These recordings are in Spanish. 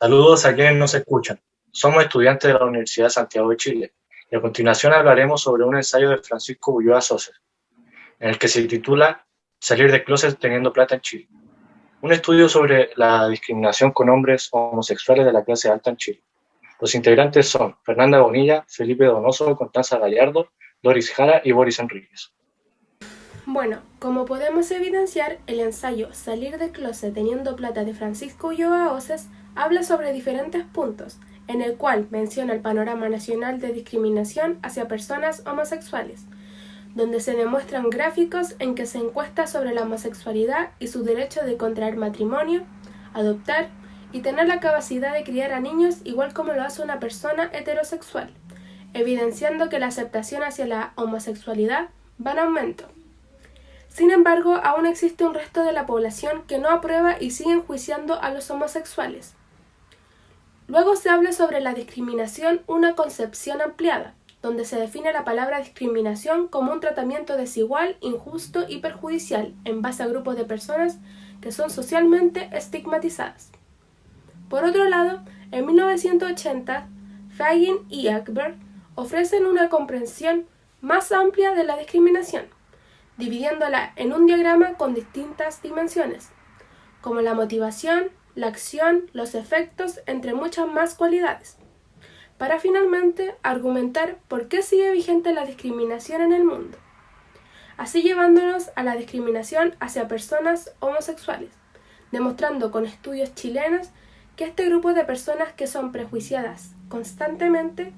Saludos a quienes nos escuchan. Somos estudiantes de la Universidad de Santiago de Chile y a continuación hablaremos sobre un ensayo de Francisco Ulloa Soces, en el que se titula Salir de closet teniendo plata en Chile. Un estudio sobre la discriminación con hombres homosexuales de la clase alta en Chile. Los integrantes son Fernanda Bonilla, Felipe Donoso, Constanza Gallardo, Doris Jara y Boris Enríquez. Bueno, como podemos evidenciar, el ensayo Salir de closet teniendo plata de Francisco Ulloa Soces habla sobre diferentes puntos, en el cual menciona el panorama nacional de discriminación hacia personas homosexuales, donde se demuestran gráficos en que se encuesta sobre la homosexualidad y su derecho de contraer matrimonio, adoptar y tener la capacidad de criar a niños igual como lo hace una persona heterosexual, evidenciando que la aceptación hacia la homosexualidad va en aumento. Sin embargo, aún existe un resto de la población que no aprueba y sigue enjuiciando a los homosexuales. Luego se habla sobre la discriminación, una concepción ampliada, donde se define la palabra discriminación como un tratamiento desigual, injusto y perjudicial en base a grupos de personas que son socialmente estigmatizadas. Por otro lado, en 1980, Fagin y Ekberg ofrecen una comprensión más amplia de la discriminación, dividiéndola en un diagrama con distintas dimensiones, como la motivación, la acción, los efectos, entre muchas más cualidades, para finalmente argumentar por qué sigue vigente la discriminación en el mundo, así llevándonos a la discriminación hacia personas homosexuales, demostrando con estudios chilenos que este grupo de personas que son prejuiciadas constantemente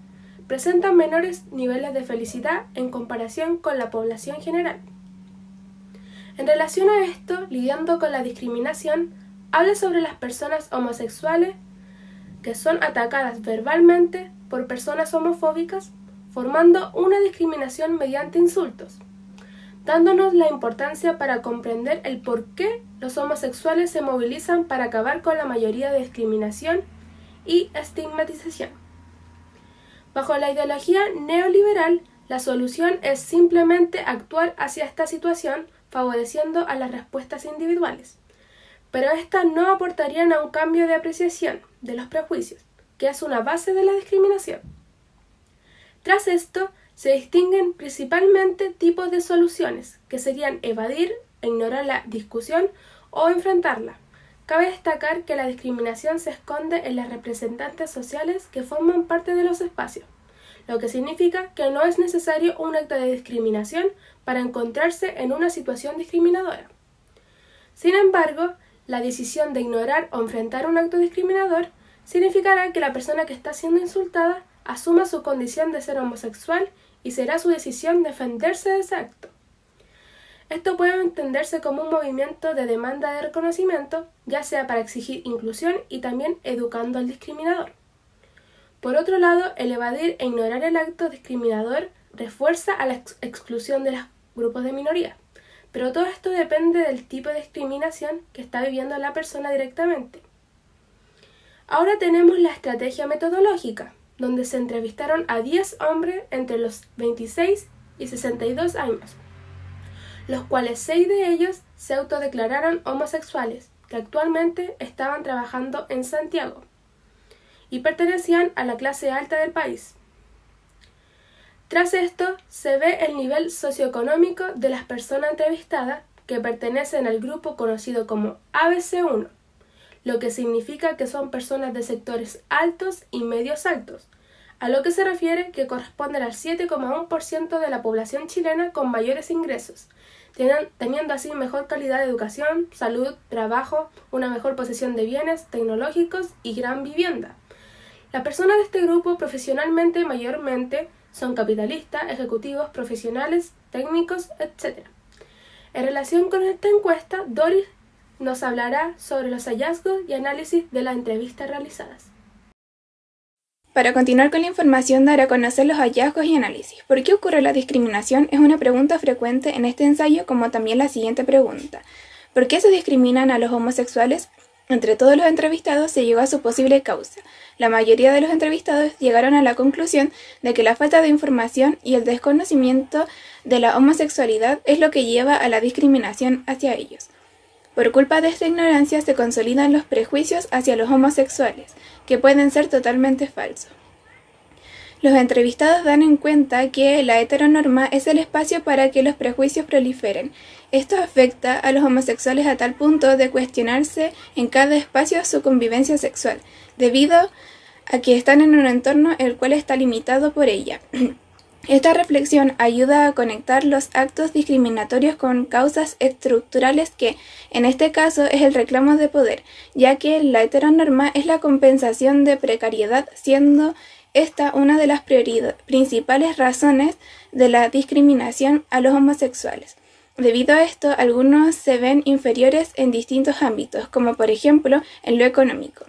presentan menores niveles de felicidad en comparación con la población general. En relación a esto, lidiando con la discriminación, habla sobre las personas homosexuales que son atacadas verbalmente por personas homofóbicas, formando una discriminación mediante insultos, dándonos la importancia para comprender el por qué los homosexuales se movilizan para acabar con la mayoría de discriminación y estigmatización. Bajo la ideología neoliberal, la solución es simplemente actuar hacia esta situación, favoreciendo a las respuestas individuales. Pero estas no aportarían a un cambio de apreciación de los prejuicios, que es una base de la discriminación. Tras esto, se distinguen principalmente tipos de soluciones, que serían evadir, ignorar la discusión o enfrentarla. Cabe destacar que la discriminación se esconde en las representantes sociales que forman parte de los espacios, lo que significa que no es necesario un acto de discriminación para encontrarse en una situación discriminadora. Sin embargo, la decisión de ignorar o enfrentar un acto discriminador significará que la persona que está siendo insultada asuma su condición de ser homosexual y será su decisión defenderse de ese acto. Esto puede entenderse como un movimiento de demanda de reconocimiento, ya sea para exigir inclusión y también educando al discriminador. Por otro lado, el evadir e ignorar el acto discriminador refuerza a la exclusión de los grupos de minoría, pero todo esto depende del tipo de discriminación que está viviendo la persona directamente. Ahora tenemos la estrategia metodológica, donde se entrevistaron a 10 hombres entre los 26 y 62 años, los cuales 6 de ellos se autodeclararon homosexuales, que actualmente estaban trabajando en Santiago y pertenecían a la clase alta del país. Tras esto, se ve el nivel socioeconómico de las personas entrevistadas que pertenecen al grupo conocido como ABC1, lo que significa que son personas de sectores altos y medios altos, a lo que se refiere que corresponden al 7,1% de la población chilena con mayores ingresos, teniendo así mejor calidad de educación, salud, trabajo, una mejor posesión de bienes tecnológicos y gran vivienda. Las personas de este grupo profesionalmente mayormente son capitalistas, ejecutivos, profesionales, técnicos, etc. En relación con esta encuesta, Doris nos hablará sobre los hallazgos y análisis de las entrevistas realizadas. Para continuar con la información, dar a conocer los hallazgos y análisis. ¿Por qué ocurre la discriminación? Es una pregunta frecuente en este ensayo, como también la siguiente pregunta. ¿Por qué se discriminan a los homosexuales? Entre todos los entrevistados se llegó a su posible causa. La mayoría de los entrevistados llegaron a la conclusión de que la falta de información y el desconocimiento de la homosexualidad es lo que lleva a la discriminación hacia ellos. Por culpa de esta ignorancia se consolidan los prejuicios hacia los homosexuales, que pueden ser totalmente falsos. Los entrevistados dan en cuenta que la heteronorma es el espacio para que los prejuicios proliferen. Esto afecta a los homosexuales a tal punto de cuestionarse en cada espacio su convivencia sexual, debido a que están en un entorno el cual está limitado por ella. Esta reflexión ayuda a conectar los actos discriminatorios con causas estructurales que, en este caso, es el reclamo de poder, ya que la heteronorma es la compensación de precariedad, siendo esta una de las principales razones de la discriminación a los homosexuales. Debido a esto, algunos se ven inferiores en distintos ámbitos, como por ejemplo en lo económico.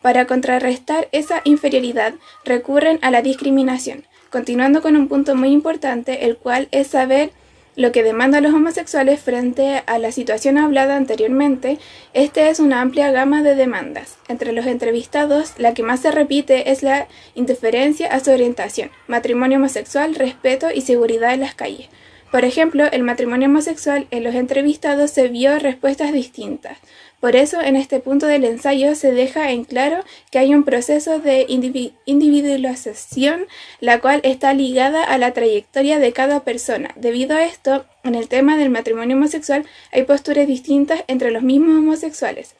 Para contrarrestar esa inferioridad, recurren a la discriminación. Continuando con un punto muy importante, el cual es saber lo que demandan los homosexuales frente a la situación hablada anteriormente. Este es una amplia gama de demandas. Entre los entrevistados, la que más se repite es la indiferencia a su orientación, matrimonio homosexual, respeto y seguridad en las calles. Por ejemplo, el matrimonio homosexual en los entrevistados se vio respuestas distintas. Por eso, en este punto del ensayo se deja en claro que hay un proceso de individualización, la cual está ligada a la trayectoria de cada persona. Debido a esto, en el tema del matrimonio homosexual hay posturas distintas entre los mismos homosexuales.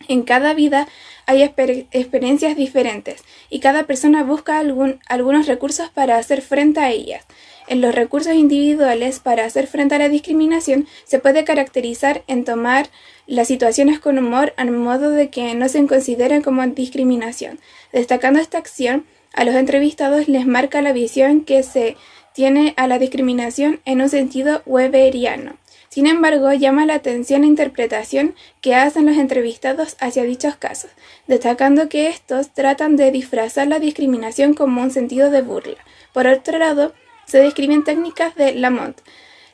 En cada vida hay experiencias diferentes y cada persona busca algunos recursos para hacer frente a ellas. En los recursos individuales para hacer frente a la discriminación se puede caracterizar en tomar las situaciones con humor al modo de que no se consideren como discriminación. Destacando esta acción, a los entrevistados les marca la visión que se tiene a la discriminación en un sentido weberiano. Sin embargo, llama la atención la interpretación que hacen los entrevistados hacia dichos casos, destacando que estos tratan de disfrazar la discriminación como un sentido de burla. Por otro lado, se describen técnicas de Lamont,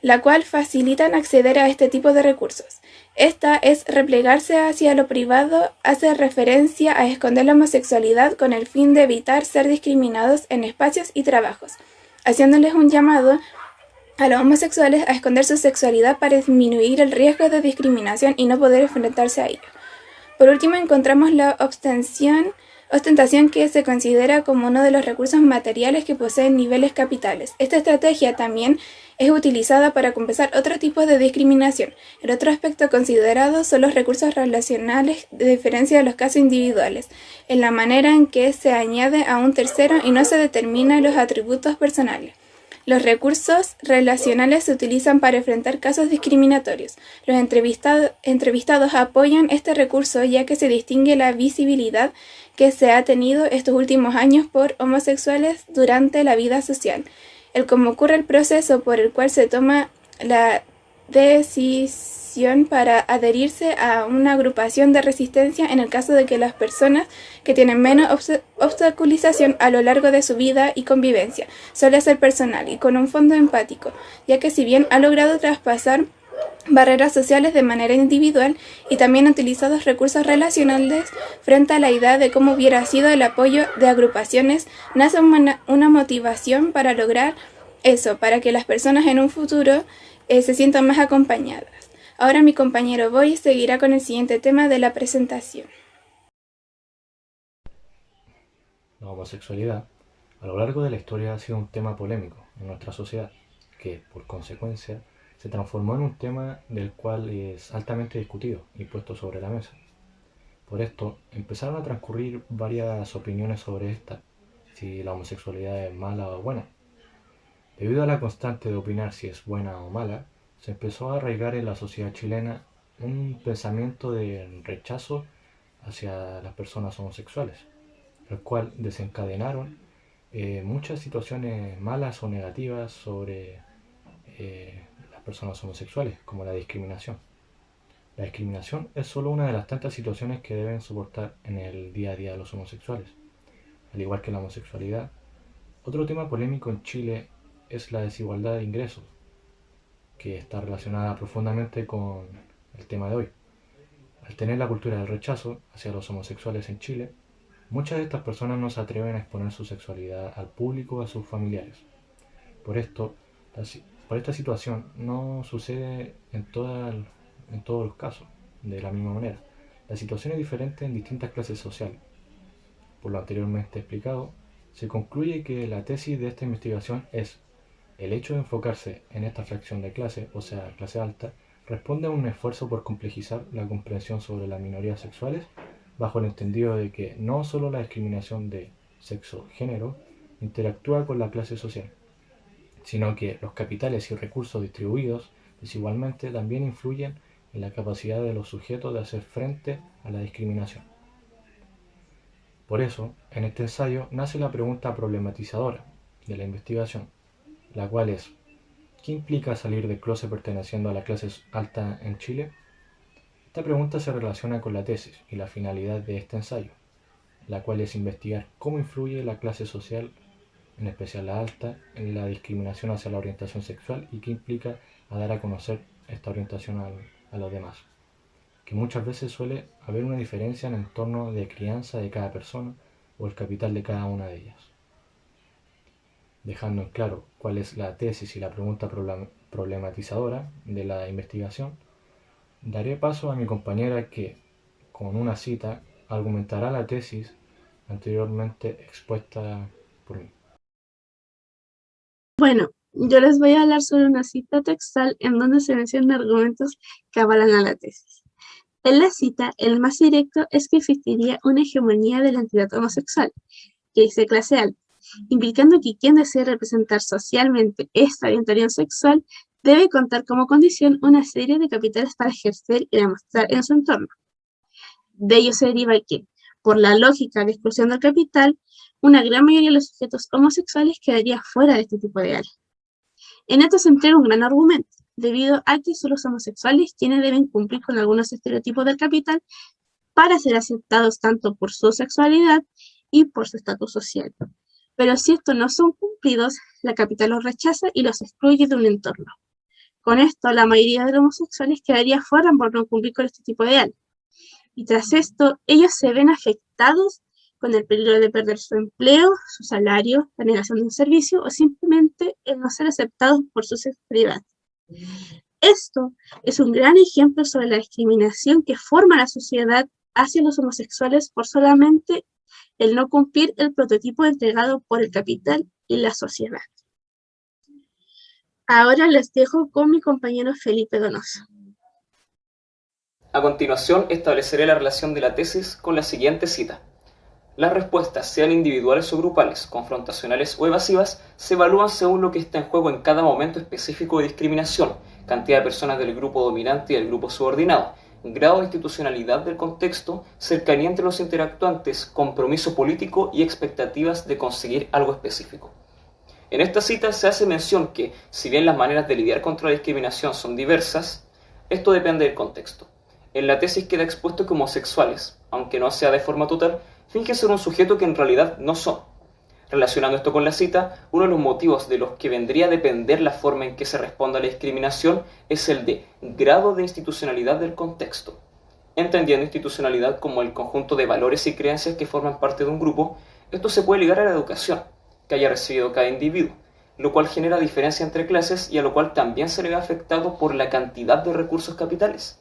la cual facilitan acceder a este tipo de recursos. Esta es replegarse hacia lo privado, hace referencia a esconder la homosexualidad con el fin de evitar ser discriminados en espacios y trabajos, haciéndoles un llamado a los homosexuales a esconder su sexualidad para disminuir el riesgo de discriminación y no poder enfrentarse a ello. Por último, encontramos la ostentación que se considera como uno de los recursos materiales que poseen niveles capitales. Esta estrategia también es utilizada para compensar otro tipo de discriminación. El otro aspecto considerado son los recursos relacionales, de diferencia de los casos individuales, en la manera en que se añade a un tercero y no se determinan los atributos personales. Los recursos relacionales se utilizan para enfrentar casos discriminatorios. Los entrevistados apoyan este recurso ya que se distingue la visibilidad que se ha tenido estos últimos años por homosexuales durante la vida social, el cómo ocurre el proceso por el cual se toma la decisión para adherirse a una agrupación de resistencia en el caso de que las personas que tienen menos obstaculización a lo largo de su vida y convivencia suele ser personal y con un fondo empático, ya que si bien ha logrado traspasar barreras sociales de manera individual y también ha utilizado recursos relacionales frente a la idea de cómo hubiera sido el apoyo de agrupaciones, nace una motivación para lograr eso, para que las personas en un futuro se sientan más acompañadas. Ahora mi compañero Boris seguirá con el siguiente tema de la presentación. La homosexualidad a lo largo de la historia ha sido un tema polémico en nuestra sociedad, que por consecuencia se transformó en un tema del cual es altamente discutido y puesto sobre la mesa. Por esto, empezaron a transcurrir varias opiniones sobre esta, si la homosexualidad es mala o buena. Debido a la constante de opinar si es buena o mala, se empezó a arraigar en la sociedad chilena un pensamiento de rechazo hacia las personas homosexuales, el cual desencadenaron muchas situaciones malas o negativas sobre las personas homosexuales, como la discriminación. La discriminación es solo una de las tantas situaciones que deben soportar en el día a día de los homosexuales, al igual que la homosexualidad. Otro tema polémico en Chile es la desigualdad de ingresos, que está relacionada profundamente con el tema de hoy. Al tener la cultura del rechazo hacia los homosexuales en Chile, muchas de estas personas no se atreven a exponer su sexualidad al público o a sus familiares. Por esta situación no sucede en todos los casos, de la misma manera. La situación es diferente en distintas clases sociales. Por lo anteriormente explicado, se concluye que la tesis de esta investigación es: el hecho de enfocarse en esta fracción de clase, o sea, clase alta, responde a un esfuerzo por complejizar la comprensión sobre las minorías sexuales, bajo el entendido de que no solo la discriminación de sexo-género interactúa con la clase social, sino que los capitales y recursos distribuidos desigualmente también influyen en la capacidad de los sujetos de hacer frente a la discriminación. Por eso, en este ensayo nace la pregunta problematizadora de la investigación, la cual es: ¿qué implica salir del closet perteneciendo a la clase alta en Chile? Esta pregunta se relaciona con la tesis y la finalidad de este ensayo, la cual es investigar cómo influye la clase social, en especial la alta, en la discriminación hacia la orientación sexual y qué implica a dar a conocer esta orientación a los demás. Que muchas veces suele haber una diferencia en el entorno de crianza de cada persona o el capital de cada una de ellas. Dejando en claro cuál es la tesis y la pregunta problematizadora de la investigación, daré paso a mi compañera que, con una cita, argumentará la tesis anteriormente expuesta por mí. Bueno, yo les voy a hablar sobre una cita textual en donde se mencionan argumentos que avalan a la tesis. En la cita, el más directo es que existiría una hegemonía de la entidad homosexual, que es de clase alta, implicando que quien desee representar socialmente esta orientación sexual debe contar como condición una serie de capitales para ejercer y demostrar en su entorno. De ello se deriva que, por la lógica de exclusión del capital, una gran mayoría de los sujetos homosexuales quedaría fuera de este tipo de área. En esto se entrega un gran argumento, debido a que son los homosexuales quienes deben cumplir con algunos estereotipos del capital para ser aceptados tanto por su sexualidad y por su estatus social. Pero si estos no son cumplidos, la capital los rechaza y los excluye de un entorno. Con esto, la mayoría de los homosexuales quedaría fuera por no cumplir con este tipo de ideal. Y tras esto, ellos se ven afectados con el peligro de perder su empleo, su salario, la negación de un servicio o simplemente el no ser aceptados por su sexualidad. Esto es un gran ejemplo sobre la discriminación que forma la sociedad hacia los homosexuales por solamente el no cumplir el prototipo entregado por el capital y la sociedad. Ahora les dejo con mi compañero Felipe Donoso. A continuación, estableceré la relación de la tesis con la siguiente cita. Las respuestas, sean individuales o grupales, confrontacionales o evasivas, se evalúan según lo que está en juego en cada momento específico de discriminación, cantidad de personas del grupo dominante y del grupo subordinado, grado de institucionalidad del contexto, cercanía entre los interactuantes, compromiso político y expectativas de conseguir algo específico. En esta cita se hace mención que, si bien las maneras de lidiar contra la discriminación son diversas, esto depende del contexto. En la tesis queda expuesto que homosexuales, aunque no sea de forma total, fingen ser un sujeto que en realidad no son. Relacionando esto con la cita, uno de los motivos de los que vendría a depender la forma en que se responda a la discriminación es el de grado de institucionalidad del contexto. Entendiendo institucionalidad como el conjunto de valores y creencias que forman parte de un grupo, esto se puede ligar a la educación que haya recibido cada individuo, lo cual genera diferencia entre clases y a lo cual también se le ve afectado por la cantidad de recursos capitales.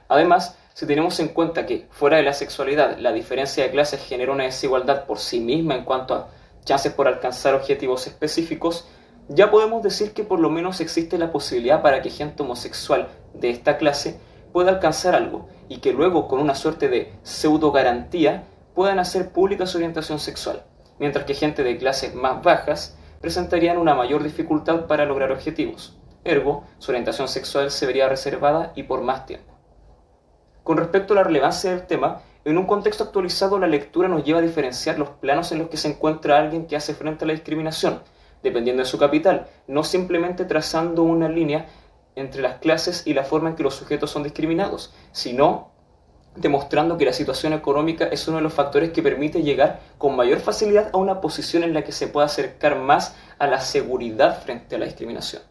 Además, si tenemos en cuenta que, fuera de la sexualidad, la diferencia de clases genera una desigualdad por sí misma en cuanto a chances por alcanzar objetivos específicos, ya podemos decir que por lo menos existe la posibilidad para que gente homosexual de esta clase pueda alcanzar algo y que luego, con una suerte de pseudo garantía, puedan hacer pública su orientación sexual, mientras que gente de clases más bajas presentarían una mayor dificultad para lograr objetivos. Ergo, su orientación sexual se vería reservada y por más tiempo. Con respecto a la relevancia del tema, en un contexto actualizado la lectura nos lleva a diferenciar los planos en los que se encuentra alguien que hace frente a la discriminación, dependiendo de su capital, no simplemente trazando una línea entre las clases y la forma en que los sujetos son discriminados, sino demostrando que la situación económica es uno de los factores que permite llegar con mayor facilidad a una posición en la que se pueda acercar más a la seguridad frente a la discriminación.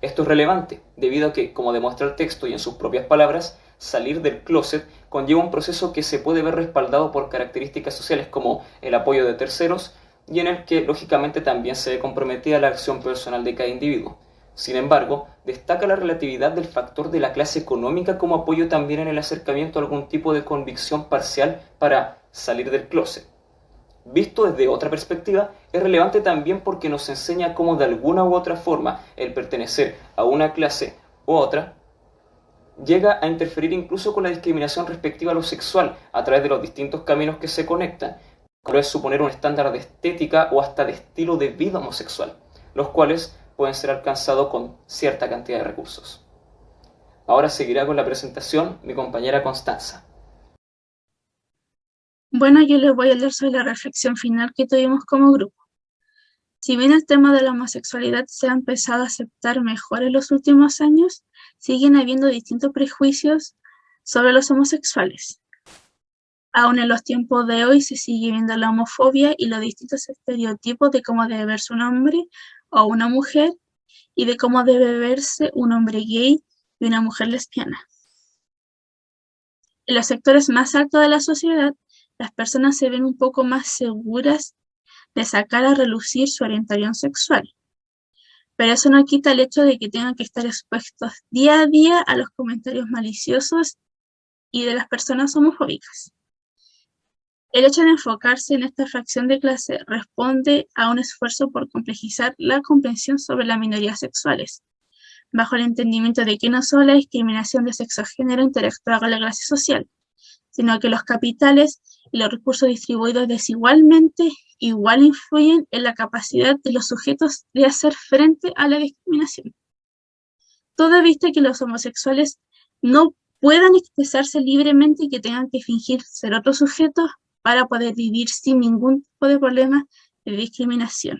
Esto es relevante, debido a que, como demuestra el texto y en sus propias palabras, salir del closet conlleva un proceso que se puede ver respaldado por características sociales como el apoyo de terceros y en el que lógicamente también se ve comprometida la acción personal de cada individuo. Sin embargo, destaca la relatividad del factor de la clase económica como apoyo también en el acercamiento a algún tipo de convicción parcial para salir del closet. Visto desde otra perspectiva, es relevante también porque nos enseña cómo de alguna u otra forma el pertenecer a una clase u otra llega a interferir incluso con la discriminación respectiva a lo sexual a través de los distintos caminos que se conectan, como es suponer un estándar de estética o hasta de estilo de vida homosexual, los cuales pueden ser alcanzados con cierta cantidad de recursos. Ahora seguirá con la presentación mi compañera Constanza. Bueno, yo les voy a hablar sobre la reflexión final que tuvimos como grupo. Si bien el tema de la homosexualidad se ha empezado a aceptar mejor en los últimos años, siguen habiendo distintos prejuicios sobre los homosexuales. Aún en los tiempos de hoy se sigue viendo la homofobia y los distintos estereotipos de cómo debe verse un hombre o una mujer y de cómo debe verse un hombre gay y una mujer lesbiana. En los sectores más altos de la sociedad, las personas se ven un poco más seguras de sacar a relucir su orientación sexual. Pero eso no quita el hecho de que tengan que estar expuestos día a día a los comentarios maliciosos y de las personas homofóbicas. El hecho de enfocarse en esta fracción de clase responde a un esfuerzo por complejizar la comprensión sobre las minorías sexuales, bajo el entendimiento de que no solo la discriminación de sexo o género interactúa con la clase social, sino que los capitales y los recursos distribuidos desigualmente igual influyen en la capacidad de los sujetos de hacer frente a la discriminación. Toda vista que los homosexuales no puedan expresarse libremente y que tengan que fingir ser otros sujetos para poder vivir sin ningún tipo de problema de discriminación.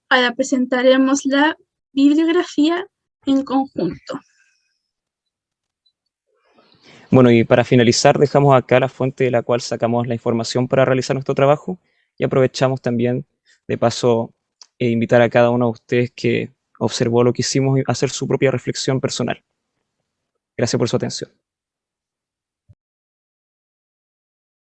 Ahora presentaremos la bibliografía en conjunto. Bueno, y para finalizar dejamos acá la fuente de la cual sacamos la información para realizar nuestro trabajo y aprovechamos también de paso invitar a cada uno de ustedes que observó lo que hicimos y hacer su propia reflexión personal. Gracias por su atención.